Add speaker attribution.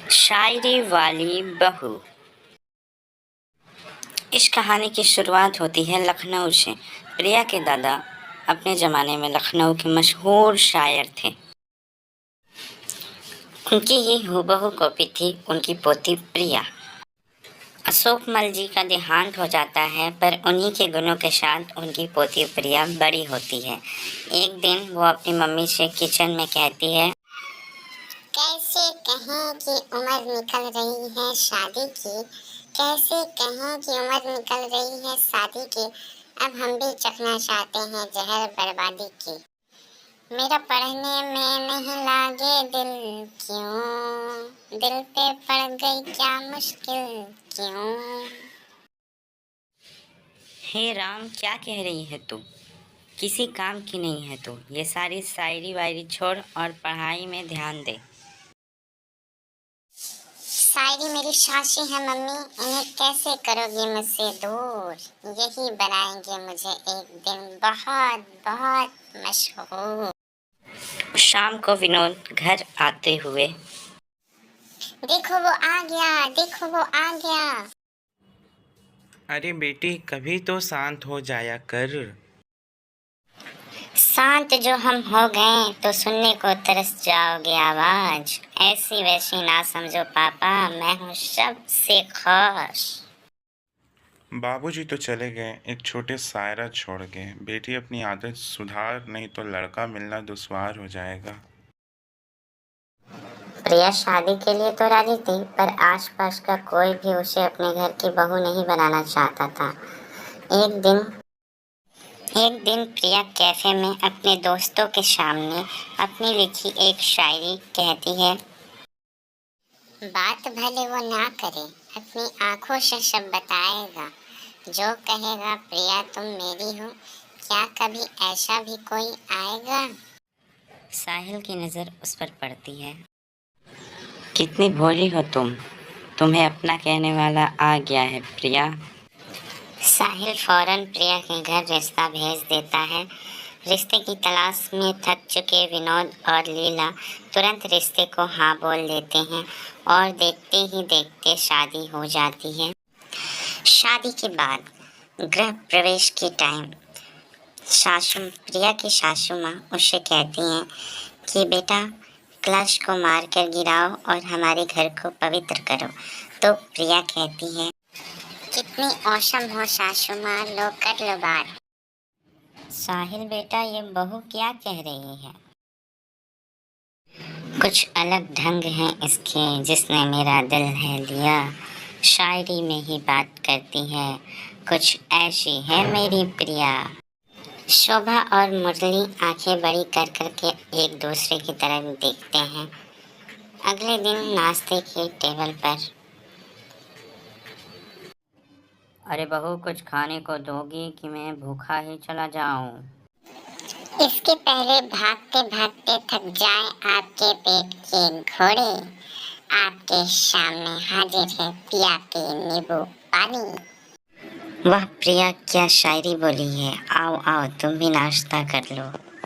Speaker 1: शायरी वाली बहू। इस कहानी की शुरुआत होती है लखनऊ से। प्रिया के दादा अपने ज़माने में लखनऊ के मशहूर शायर थे। उनकी ही हूबहू कॉपी थी उनकी पोती प्रिया। अशोकमल जी का देहांत हो जाता है, पर उन्हीं के गुणों के साथ उनकी पोती प्रिया बड़ी होती है। एक दिन वो अपनी मम्मी से किचन में कहती है,
Speaker 2: कैसे कहें कि उम्र निकल रही है शादी की, कैसे कहें कि उम्र निकल रही है शादी की, अब हम भी चखना चाहते हैं जहर बर्बादी की। मेरा पढ़ने में नहीं लागे दिल, क्यों दिल पे पड़ गई क्या मुश्किल, क्यों।
Speaker 1: हे राम, क्या कह रही है तू? किसी काम की नहीं है तू। ये सारी शायरी वायरी छोड़ और पढ़ाई में ध्यान दे।
Speaker 2: शायरी मेरी शाशी है मम्मी, इन्हें कैसे करोगी मुझसे दूर, यही बनाएंगे मुझे एक दिन बहुत बहुत मशहूर।
Speaker 1: शाम को विनोद घर आते हुए,
Speaker 2: देखो वो आ गया, देखो वो आ गया।
Speaker 3: अरे बेटी, कभी तो शांत हो जाया कर।
Speaker 2: शांत जो हम हो गए तो सुनने को तरस जाओगे आवाज, ऐसी वैसी ना समझो पापा, मैं हूँ सबसे खास।
Speaker 3: बाबूजी तो चले गए एक छोटे सायरा छोड़ के। बेटी अपनी आदत सुधार, नहीं तो लड़का मिलना दुश्वार हो जाएगा।
Speaker 2: प्रिया शादी के लिए तो राजी थी, पर आसपास का कोई भी उसे अपने घर की बहू नहीं बनाना चाहता था। एक दिन प्रिया कैफे में अपने दोस्तों के सामने अपनी लिखी एक शायरी कहती है। बात भले वो ना करे, अपनी आंखों से सब बताएगा, जो कहेगा प्रिया तुम मेरी हो, क्या कभी ऐसा भी कोई आएगा।
Speaker 1: साहिल की नज़र उस पर पड़ती है। कितनी भोली हो तुम, तुम्हें अपना कहने वाला आ गया है प्रिया।
Speaker 2: साहिल फौरन प्रिया के घर रिश्ता भेज देता है। रिश्ते की तलाश में थक चुके विनोद और लीला तुरंत रिश्ते को हाँ बोल देते हैं और देखते ही देखते शादी हो जाती है। शादी के बाद गृह प्रवेश के टाइम प्रिया की सासू माँ उससे कहती हैं कि बेटा कलश को मार कर गिराओ और हमारे घर को पवित्र करो। तो प्रिया कहती है, कितनी औसम हो सासू माँ, लो कर लो बात।
Speaker 1: साहिल बेटा, ये बहू क्या कह रही है? कुछ अलग ढंग है इसके, जिसने मेरा दिल है लिया, शायरी में ही बात करती है, कुछ ऐसी है मेरी प्रिया। शोभा और मुरली आंखें बड़ी कर करके एक दूसरे की तरफ देखते हैं। अगले दिन नाश्ते के टेबल पर, अरे बहू, कुछ खाने को दोगी कि मैं भूखा ही चला जाऊं?
Speaker 2: इसके पहले भागते भागते थक जाए आपके पेट के घोड़े, आपके सामने हाजिर है पिया के नींबू पानी।
Speaker 1: वाह प्रिया, क्या शायरी बोली है। आओ आओ, तुम भी नाश्ता कर लो।